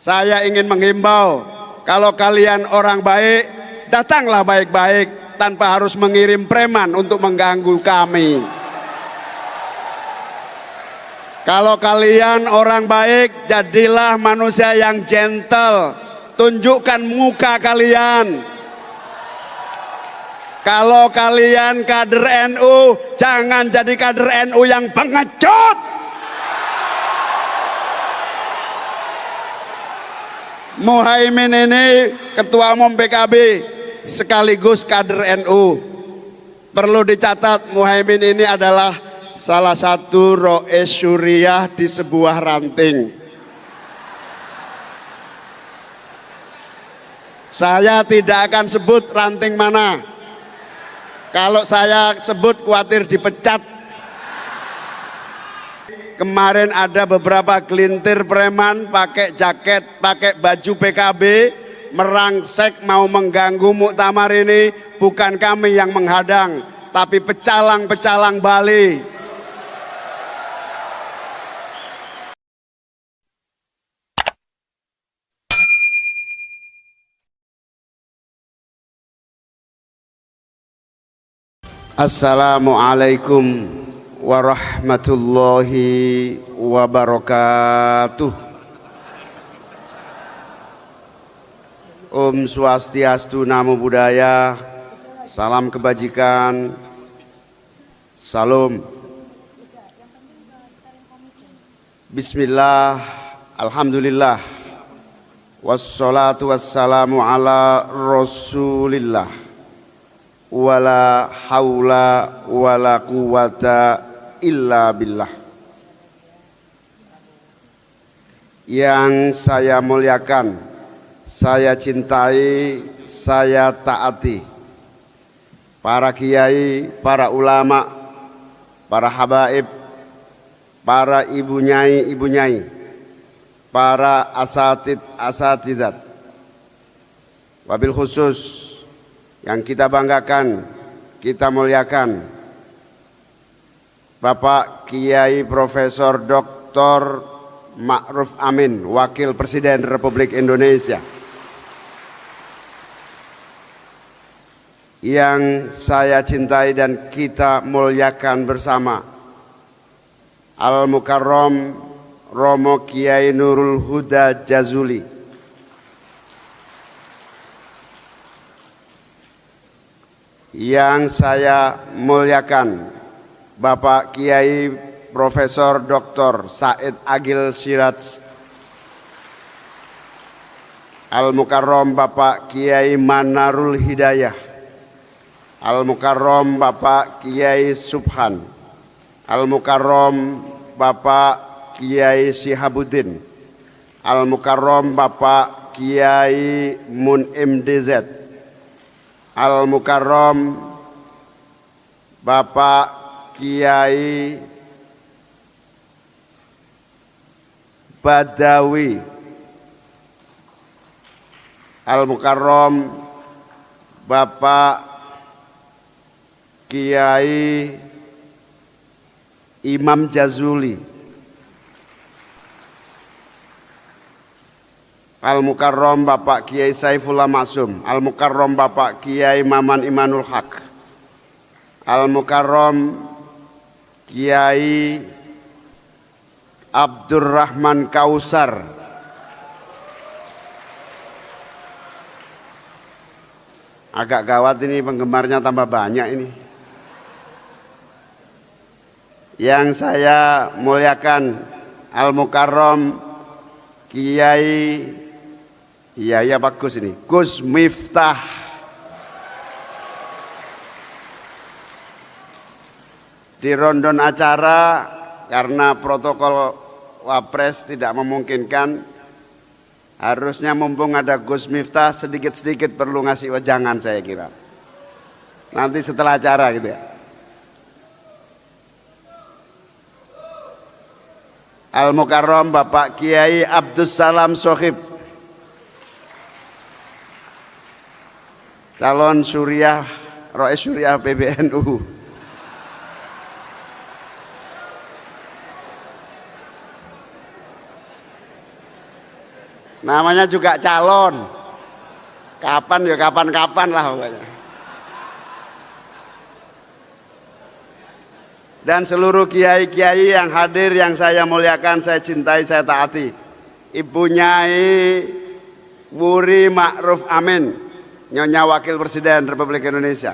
Saya ingin menghimbau, kalau kalian orang baik, datanglah baik-baik tanpa harus mengirim preman untuk mengganggu kami. Kalau kalian orang baik, jadilah manusia yang gentle, tunjukkan muka kalian. Kalau kalian kader NU, jangan jadi kader NU yang pengecut. Muhaimin ini ketua umum PKB sekaligus kader NU. Perlu dicatat, Muhaimin ini adalah salah satu rois syuriah di sebuah ranting. Saya tidak akan sebut ranting mana. Kalau saya sebut khawatir dipecat. Kemarin ada beberapa gelintir preman pakai jaket, pakai baju PKB, merangsek mau mengganggu muktamar ini. Bukan kami yang menghadang, tapi pecalang-pecalang Bali. Assalamualaikum warahmatullahi wabarakatuh. Om Swastiastu, Namo Buddhaya, salam kebajikan, salam. Bismillah, alhamdulillah, wassalatu wassalamu ala rasulillah. Wala haula wala quwata illa billah. Yang saya muliakan, saya cintai, saya taati para kiai, para ulama, para habaib, para ibu nyai, para asatidat, wabil khusus yang kita banggakan, kita muliakan, Bapak Kiai Profesor Dr. Ma'ruf Amin, Wakil Presiden Republik Indonesia. Yang saya cintai dan kita muliakan bersama, Al-Mukarram Romo Kiai Nurul Huda Jazuli. Yang saya muliakan, Bapak Kiai Profesor Dr. Said Agil Siraj. Al-Mukarram Bapak Kiai Manarul Hidayah. Al-Mukarram Bapak Kiai Subhan. Al-Mukarram Bapak Kiai Sihabuddin. Al-Mukarram Bapak Kiai Mun'im DZ. Al-Mukarram Bapak Kiai Badawi. Al-Mukarram Bapak Kiai Imam Jazuli. Al-Mukarram Bapak Kiai Saifullah Maksum. Al-Mukarram Bapak Kiai Maman Imanul Haq. Al-Mukarram Kiai Abdurrahman Kausar. Agak gawat ini, penggemarnya tambah banyak ini. Yang saya muliakan, Al-Mukarram Kiai, iya bagus ini, Gus Miftah. Di rondon acara, karena protokol Wapres tidak memungkinkan, harusnya mumpung ada Gus Miftah, sedikit-sedikit perlu ngasih wejangan saya kira. Nanti setelah acara gitu ya. Al-Mukarram Bapak Kiai Abdus Salam Sohib, calon Suriah, Rois Suriah PBNU. namanya juga calon. Kapan ya kapan-kapan lah pokoknya. Dan seluruh kiai-kiai yang hadir yang saya muliakan, saya cintai, saya taati. Ibu Nyai Wuri Ma'ruf Amin, Nyonya Wakil Presiden Republik Indonesia.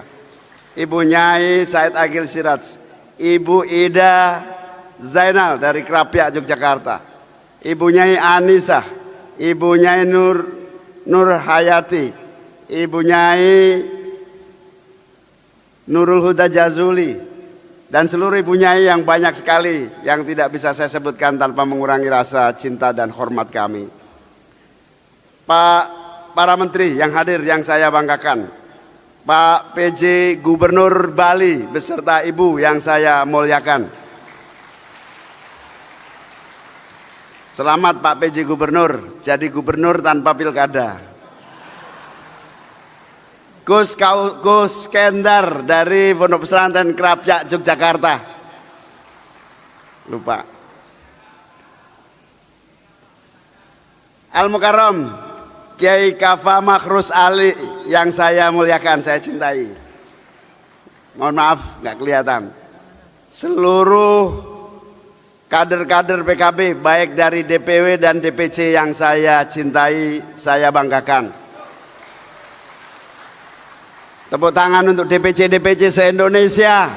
Ibu Nyai Said Agil Siraj, Ibu Ida Zainal dari Krapyak Yogyakarta, Ibu Nyai Anisah, Ibu Nyai Nur Hayati, Ibu Nyai Nurul Huda Jazuli, dan seluruh ibu nyai yang banyak sekali yang tidak bisa saya sebutkan tanpa mengurangi rasa cinta dan hormat kami. Para menteri yang hadir yang saya banggakan, Pak PJ Gubernur Bali beserta ibu yang saya muliakan. Selamat Pak PJ Gubernur, jadi gubernur tanpa pilkada. Gus Kendar dari Pondok Pesantren Krapyak Yogyakarta. Lupa. Al Mukarram Kiai Kafa Makhrus Ali yang saya muliakan, saya cintai. Mohon maaf nggak kelihatan. Seluruh kader-kader PKB baik dari DPW dan DPC yang saya cintai, saya banggakan. Tepuk tangan untuk DPC-DPC se-Indonesia.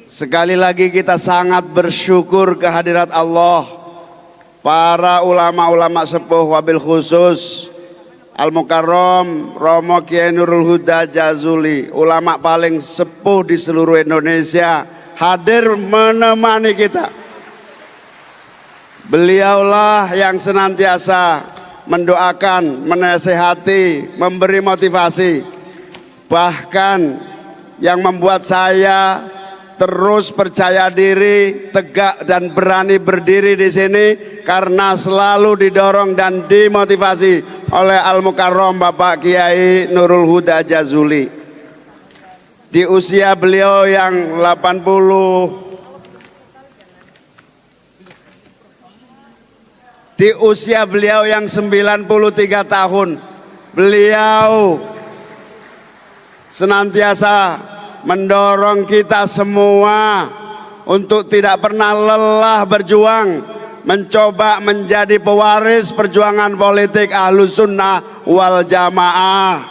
Sekali lagi kita sangat bersyukur kehadirat Allah, para ulama-ulama sepuh, wabil khusus Al Mukarram Romo Kiai Nurul Huda Jazuli, ulama paling sepuh di seluruh Indonesia, hadir menemani kita. Beliaulah yang senantiasa mendoakan, menasehati, memberi motivasi, bahkan yang membuat saya terus percaya diri, tegak dan berani berdiri di sini karena selalu didorong dan dimotivasi oleh Al Mukarram Bapak Kiai Nurul Huda Jazuli. Di usia beliau yang 93 tahun, beliau senantiasa mendorong kita semua untuk tidak pernah lelah berjuang, mencoba menjadi pewaris perjuangan politik Ahlus Sunnah wal Jamaah,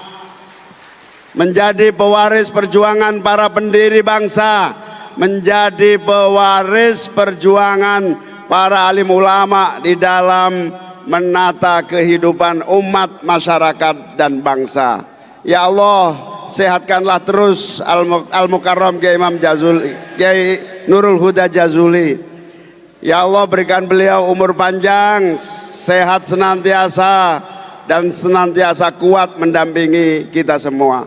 menjadi pewaris perjuangan para pendiri bangsa, menjadi pewaris perjuangan para alim ulama di dalam menata kehidupan umat, masyarakat dan bangsa. Ya Allah, sehatkanlah terus Al Mukarram Kiai Imam Jazuli, Kiai Nurul Huda Jazuli. Ya Allah, berikan beliau umur panjang, sehat senantiasa dan senantiasa kuat mendampingi kita semua.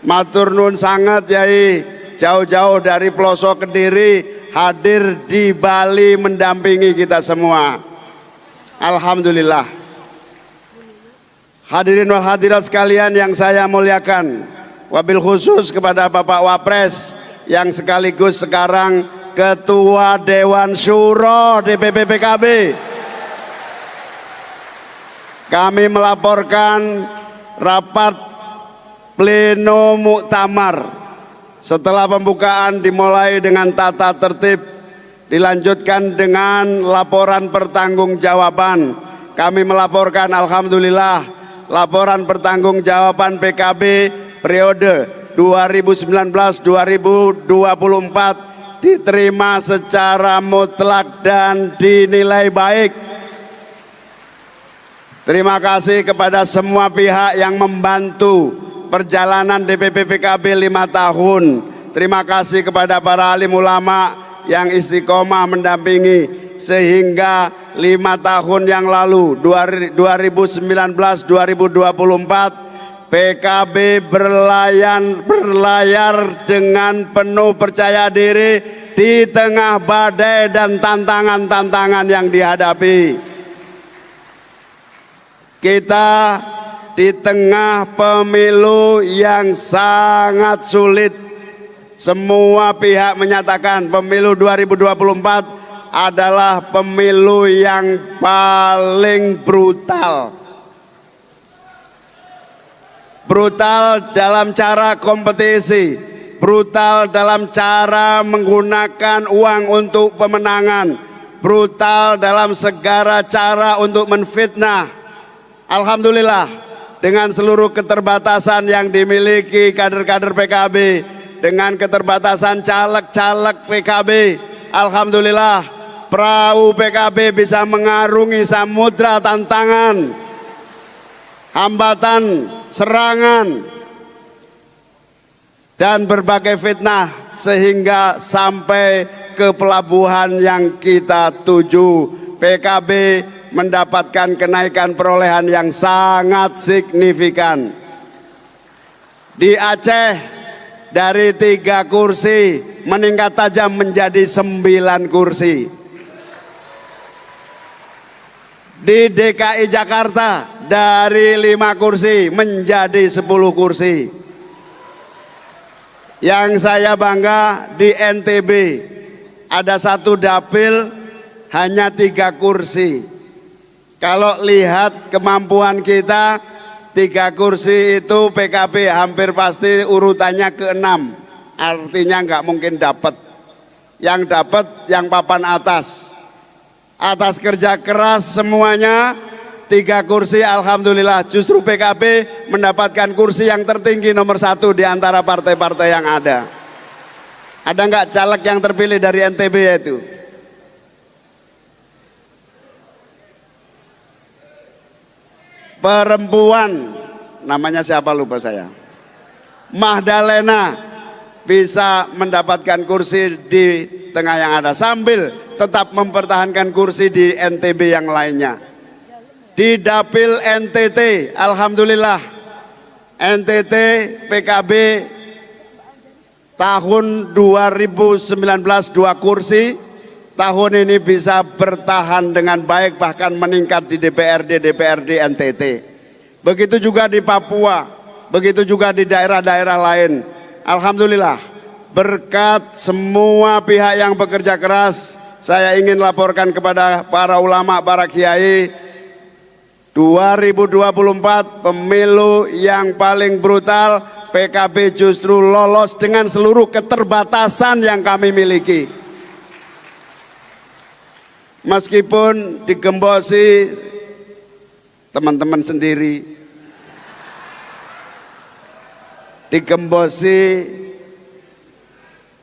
Matur nuwun sangat Yai, jauh-jauh dari pelosok Kediri hadir di Bali mendampingi kita semua. Alhamdulillah. Hadirin wal hadirat sekalian yang saya muliakan, wabil khusus kepada Bapak Wapres yang sekaligus sekarang Ketua Dewan Syuro DPP PKB. Kami melaporkan rapat pleno muktamar setelah pembukaan dimulai dengan tata tertib, dilanjutkan dengan laporan pertanggungjawaban. Kami melaporkan alhamdulillah laporan pertanggungjawaban PKB periode 2019-2024 diterima secara mutlak dan dinilai baik. Terima kasih kepada semua pihak yang membantu perjalanan DPP PKB 5 tahun. Terima kasih kepada para alim ulama yang istiqomah mendampingi sehingga 5 tahun yang lalu 2019-2024 PKB berlayar dengan penuh percaya diri di tengah badai dan tantangan-tantangan yang dihadapi. Kita di tengah pemilu yang sangat sulit, semua pihak menyatakan pemilu 2024 adalah pemilu yang paling brutal. Brutal dalam cara kompetisi, brutal dalam cara menggunakan uang untuk pemenangan, brutal dalam segala cara untuk menfitnah. Alhamdulillah, dengan seluruh keterbatasan yang dimiliki kader-kader PKB, dengan keterbatasan caleg-caleg PKB, alhamdulillah perahu PKB bisa mengarungi samudra tantangan, hambatan, serangan, dan berbagai fitnah sehingga sampai ke pelabuhan yang kita tuju. PKB mendapatkan kenaikan perolehan yang sangat signifikan. Di Aceh dari 3 kursi meningkat tajam menjadi 9 kursi. Di DKI Jakarta dari 5 kursi menjadi 10 kursi. Yang saya bangga di NTB ada 1 dapil hanya 3 kursi. Kalau lihat kemampuan kita, 3 kursi itu PKB hampir pasti urutannya ke-6. Artinya nggak mungkin dapat. Yang dapat yang papan atas. Atas kerja keras semuanya 3 kursi, alhamdulillah justru PKB mendapatkan kursi yang tertinggi nomor 1 di antara partai-partai yang ada. Ada nggak caleg yang terpilih dari NTB itu? Perempuan, namanya siapa lupa saya, Mahdalena bisa mendapatkan kursi di tengah yang ada sambil tetap mempertahankan kursi di NTB yang lainnya. Di dapil NTT, alhamdulillah NTT PKB tahun 2019 2 kursi, tahun ini bisa bertahan dengan baik bahkan meningkat di DPRD NTT. Begitu juga di Papua, begitu juga di daerah-daerah lain. Alhamdulillah berkat semua pihak yang bekerja keras, saya ingin laporkan kepada para ulama, para kiai, 2024 pemilu yang paling brutal, PKB justru lolos dengan seluruh keterbatasan yang kami miliki. Meskipun digembosi teman-teman sendiri, digembosi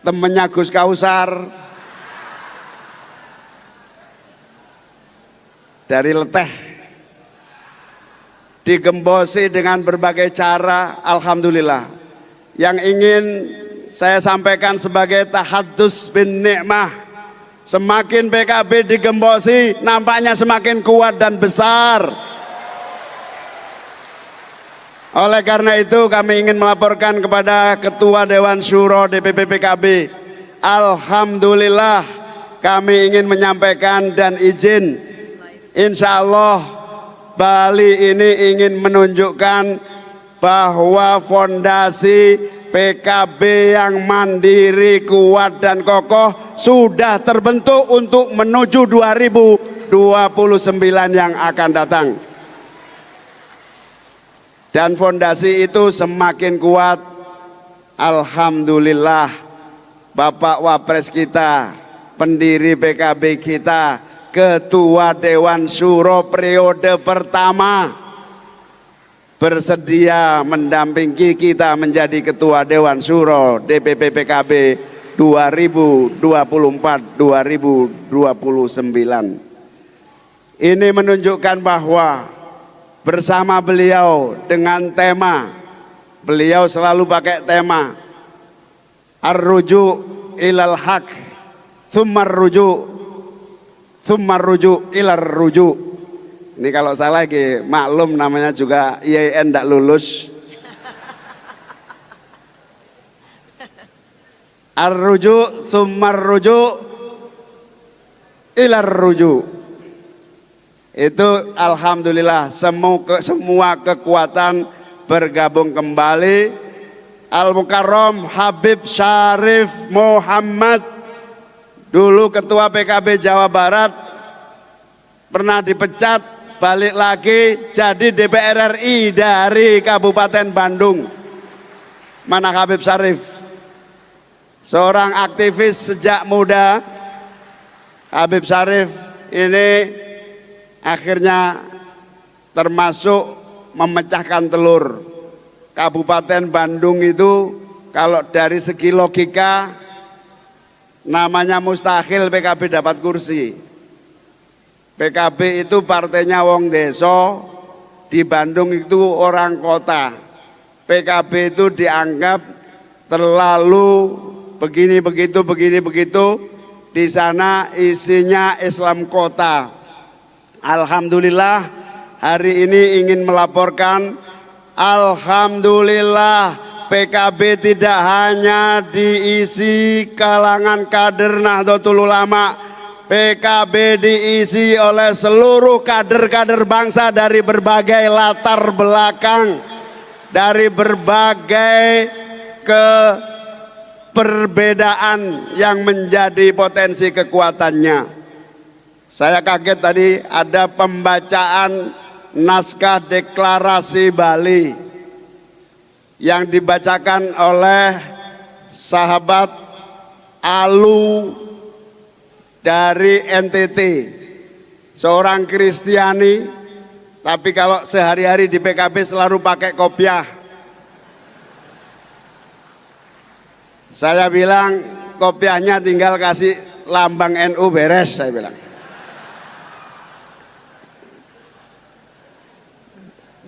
temennya Gus Kausar dari Leteh, digembosi dengan berbagai cara, alhamdulillah. Yang ingin saya sampaikan sebagai tahadus bin nikmah, semakin PKB digembosi nampaknya semakin kuat dan besar. Oleh karena itu kami ingin melaporkan kepada Ketua Dewan Syuro DPP PKB, alhamdulillah kami ingin menyampaikan dan izin, insya Allah Bali ini ingin menunjukkan bahwa fondasi PKB yang mandiri, kuat dan kokoh sudah terbentuk untuk menuju 2029 yang akan datang. Dan fondasi itu semakin kuat, alhamdulillah Bapak Wapres kita, pendiri PKB kita, Ketua Dewan Syuro periode pertama bersedia mendampingi kita menjadi Ketua Dewan Syuro DPP PKB 2024-2029. Ini menunjukkan bahwa bersama beliau dengan tema, beliau selalu pakai tema ar-ruju' ilal haq thummar ruju' ilar ruju'. Ini kalau salah lagi maklum, namanya juga IAIN tidak lulus. Ar-ruju' thummar ruju' ilar ruju'. Itu alhamdulillah semua kekuatan bergabung kembali Al-Mukarram Habib Syarif Muhammad, dulu ketua PKB Jawa Barat, pernah dipecat, balik lagi jadi DPR RI dari Kabupaten Bandung. Mana Habib Syarif? Seorang aktivis sejak muda. Habib Syarif ini akhirnya termasuk memecahkan telur. Kabupaten Bandung itu kalau dari segi logika namanya mustahil PKB dapat kursi. PKB itu partainya wong deso, di Bandung itu orang kota. PKB itu dianggap terlalu begini begitu, di sana isinya Islam kota. Alhamdulillah hari ini ingin melaporkan, alhamdulillah PKB tidak hanya diisi kalangan kader Nahdlatul Ulama, PKB diisi oleh seluruh kader-kader bangsa dari berbagai latar belakang, dari berbagai perbedaan yang menjadi potensi kekuatannya. Saya kaget tadi ada pembacaan naskah deklarasi Bali yang dibacakan oleh sahabat Alu dari NTT, seorang Kristiani, tapi kalau sehari-hari di PKB selalu pakai kopiah. Saya bilang kopiahnya tinggal kasih lambang NU beres, saya bilang.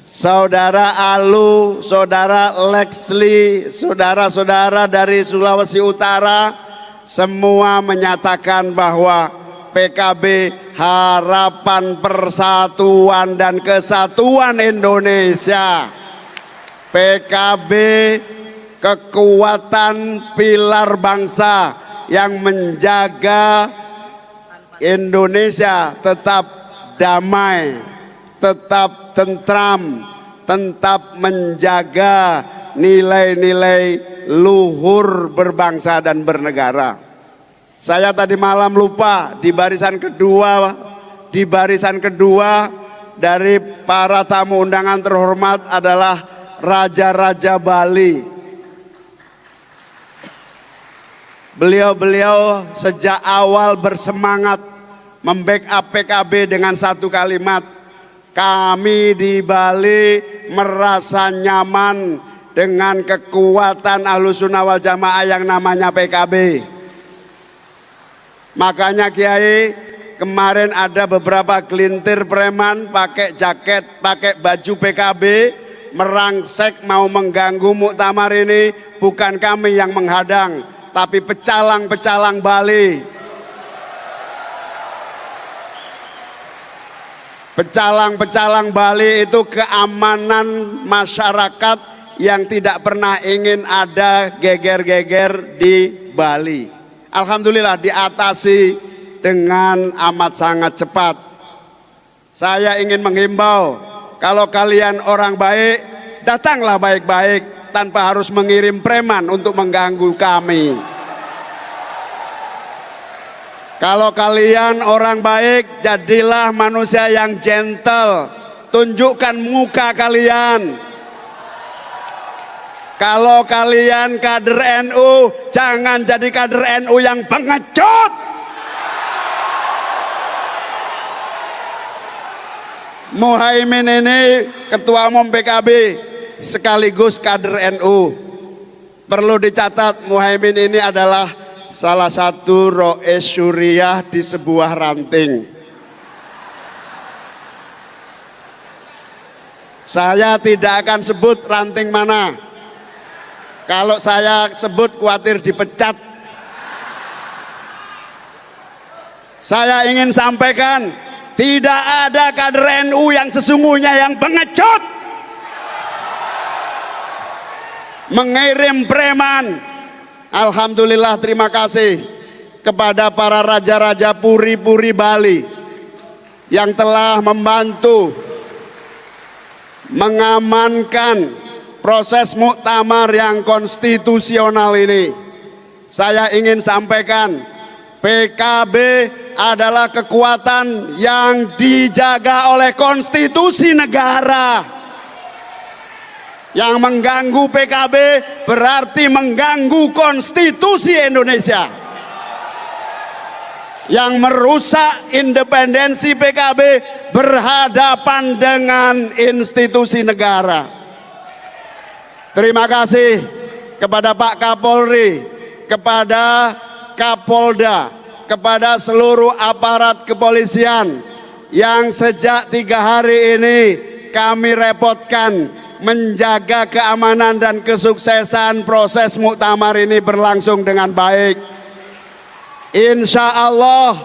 Saudara Alu, saudara Lexli, saudara-saudara dari Sulawesi Utara, semua menyatakan bahwa PKB harapan persatuan dan kesatuan Indonesia. PKB kekuatan pilar bangsa yang menjaga Indonesia tetap damai, tetap tentram, tetap menjaga nilai-nilai luhur berbangsa dan bernegara. Saya tadi malam lupa di barisan kedua dari para tamu undangan terhormat adalah Raja-Raja Bali. Beliau sejak awal bersemangat membackup PKB dengan satu kalimat, kami di Bali merasa nyaman dengan kekuatan Ahlussunnah wal Jamaah yang namanya PKB. Makanya Kiai, kemarin ada beberapa gelintir preman pakai jaket, pakai baju PKB, merangsek mau mengganggu muktamar ini. Bukan kami yang menghadang, tapi pecalang-pecalang Bali. Pecalang-pecalang Bali itu keamanan masyarakat yang tidak pernah ingin ada geger-geger di Bali. Alhamdulillah diatasi dengan amat sangat cepat. Saya ingin menghimbau, kalau kalian orang baik, datanglah baik-baik tanpa harus mengirim preman untuk mengganggu kami. Kalau kalian orang baik, jadilah manusia yang gentle, tunjukkan muka kalian. Kalau kalian kader NU, jangan jadi kader NU yang pengecut. Muhaimin ini ketua umum PKB sekaligus kader NU. Perlu dicatat, Muhaimin ini adalah salah satu rois syuriah di sebuah ranting. Saya tidak akan sebut ranting mana. Kalau saya sebut khawatir dipecat. Saya ingin sampaikan, tidak ada kader NU yang sesungguhnya yang pengecut, mengirim preman. Alhamdulillah, terima kasih kepada para raja-raja puri-puri Bali yang telah membantu mengamankan proses muktamar yang konstitusional ini, saya ingin sampaikan, PKB adalah kekuatan yang dijaga oleh konstitusi negara. Yang mengganggu PKB berarti mengganggu konstitusi Indonesia. Yang merusak independensi PKB berhadapan dengan institusi negara. Terima kasih kepada Pak Kapolri, kepada Kapolda, kepada seluruh aparat kepolisian yang sejak 3 hari ini kami repotkan menjaga keamanan dan kesuksesan proses muktamar ini berlangsung dengan baik. Insya Allah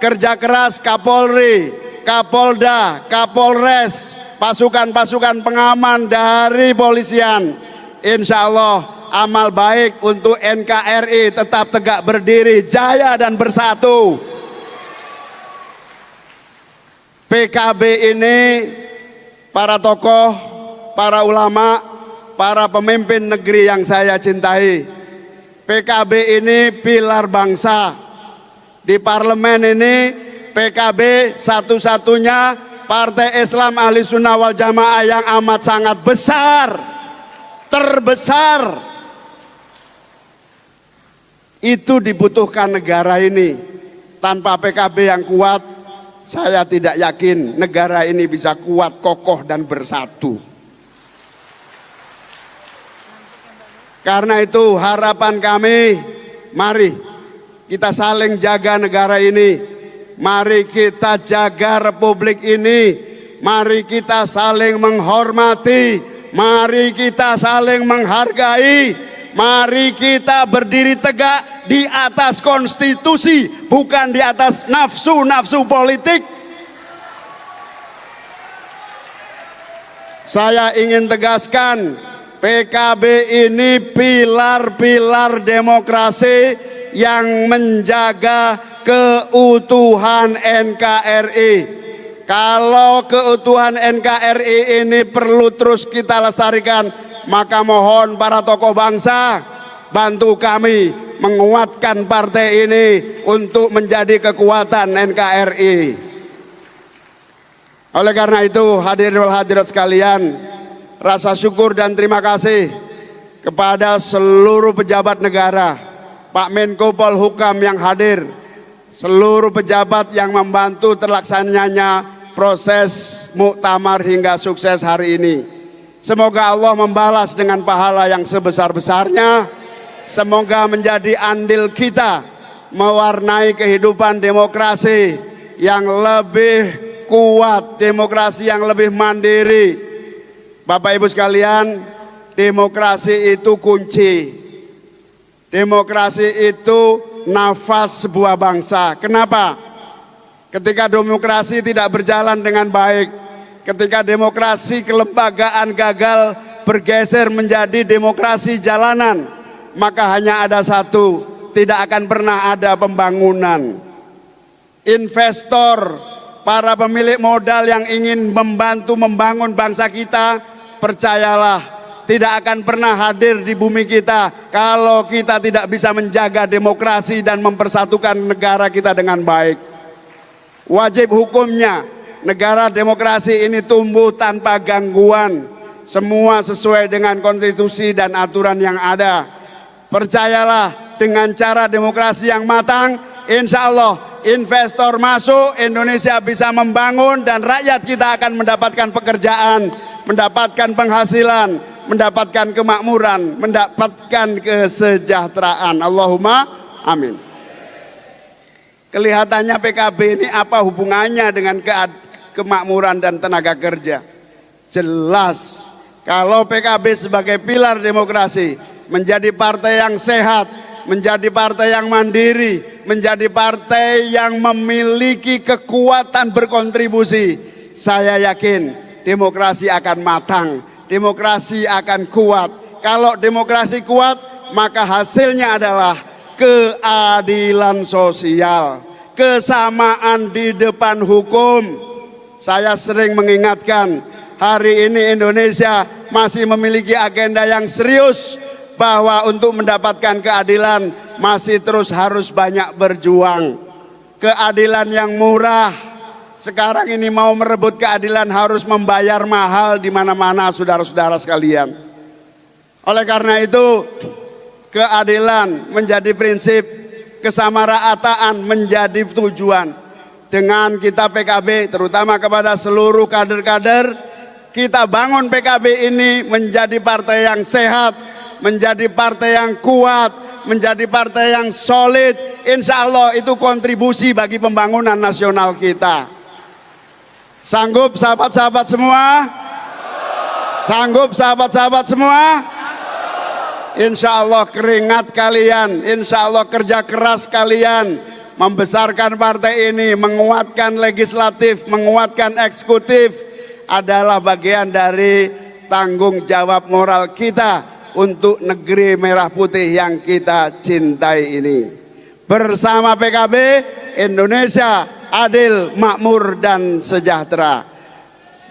kerja keras Kapolri, Kapolda, Kapolres, pasukan-pasukan pengaman dari polisian, insya Allah amal baik untuk NKRI tetap tegak berdiri, jaya dan bersatu. PKB ini, para tokoh, para ulama, para pemimpin negeri yang saya cintai, PKB ini pilar bangsa. Di parlemen ini PKB satu-satunya partai Islam Ahli Sunnah wal Jamaah yang amat sangat besar, terbesar. Itu dibutuhkan negara ini. Tanpa PKB yang kuat, saya tidak yakin negara ini bisa kuat, kokoh dan bersatu. Karena itu harapan kami, mari kita saling jaga negara ini, mari kita jaga republik ini, mari kita saling menghormati, mari kita saling menghargai, mari kita berdiri tegak di atas konstitusi, bukan di atas nafsu-nafsu politik. Saya ingin tegaskan, PKB ini pilar-pilar demokrasi yang menjaga keutuhan NKRI. Kalau keutuhan NKRI ini perlu terus kita lestarikan, maka mohon para tokoh bangsa bantu kami menguatkan partai ini untuk menjadi kekuatan NKRI. Oleh karena itu, hadirin wal hadirat sekalian, rasa syukur dan terima kasih kepada seluruh pejabat negara, Pak Menko Polhukam yang hadir, seluruh pejabat yang membantu terlaksananya proses muktamar hingga sukses hari ini. Semoga Allah membalas dengan pahala yang sebesar-besarnya. Semoga menjadi andil kita mewarnai kehidupan demokrasi yang lebih kuat, demokrasi yang lebih mandiri. Bapak Ibu sekalian, demokrasi itu kunci. Demokrasi itu nafas sebuah bangsa. Kenapa? Ketika demokrasi tidak berjalan dengan baik, ketika demokrasi kelembagaan gagal bergeser menjadi demokrasi jalanan, maka hanya ada satu, tidak akan pernah ada pembangunan. Investor, para pemilik modal yang ingin membantu membangun bangsa kita, percayalah, tidak akan pernah hadir di bumi kita kalau kita tidak bisa menjaga demokrasi dan mempersatukan negara kita dengan baik. Wajib hukumnya negara demokrasi ini tumbuh tanpa gangguan, semua sesuai dengan konstitusi dan aturan yang ada. Percayalah, dengan cara demokrasi yang matang, insya Allah investor masuk, Indonesia bisa membangun dan rakyat kita akan mendapatkan pekerjaan, mendapatkan penghasilan, mendapatkan kemakmuran, mendapatkan kesejahteraan. Allahumma amin. Kelihatannya PKB ini apa hubungannya dengan kemakmuran dan tenaga kerja? Jelas, kalau PKB sebagai pilar demokrasi menjadi partai yang sehat, menjadi partai yang mandiri, menjadi partai yang memiliki kekuatan berkontribusi, saya yakin demokrasi akan matang, demokrasi akan kuat. Kalau demokrasi kuat, maka hasilnya adalah keadilan sosial, kesamaan di depan hukum. Saya sering mengingatkan, hari ini Indonesia masih memiliki agenda yang serius bahwa untuk mendapatkan keadilan masih terus harus banyak berjuang. Keadilan yang murah. Sekarang ini mau merebut keadilan harus membayar mahal di mana-mana, saudara-saudara sekalian. Oleh karena itu, keadilan menjadi prinsip, kesamaraataan menjadi tujuan. Dengan kita PKB, terutama kepada seluruh kader-kader, kita bangun PKB ini menjadi partai yang sehat, menjadi partai yang kuat, menjadi partai yang solid. Insya Allah itu kontribusi bagi pembangunan nasional kita. Sanggup sahabat-sahabat semua? Sanggup sahabat-sahabat semua? Insya Allah keringat kalian, insya Allah kerja keras kalian membesarkan partai ini, menguatkan legislatif, menguatkan eksekutif adalah bagian dari tanggung jawab moral kita untuk negeri merah putih yang kita cintai ini. Bersama PKB, Indonesia adil, makmur, dan sejahtera.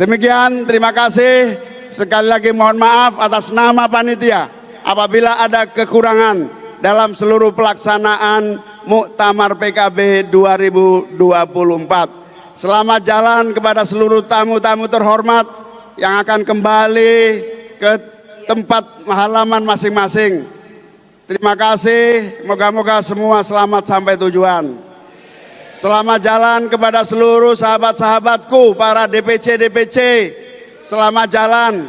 Demikian, terima kasih. Sekali lagi mohon maaf atas nama panitia apabila ada kekurangan dalam seluruh pelaksanaan Muktamar PKB 2024. Selamat jalan kepada seluruh tamu-tamu terhormat yang akan kembali ke tempat halaman masing-masing. Terima kasih, moga-moga semua selamat sampai tujuan. Selamat jalan kepada seluruh sahabat-sahabatku, para DPC. Selamat jalan.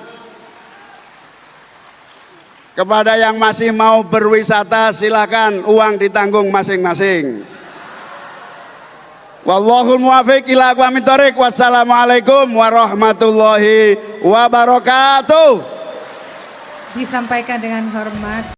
Kepada yang masih mau berwisata, silakan, uang ditanggung masing-masing. Wallahul muwaffiq ila aqwamit thoriq. Wassalamualaikum warahmatullahi wabarakatuh. Disampaikan dengan hormat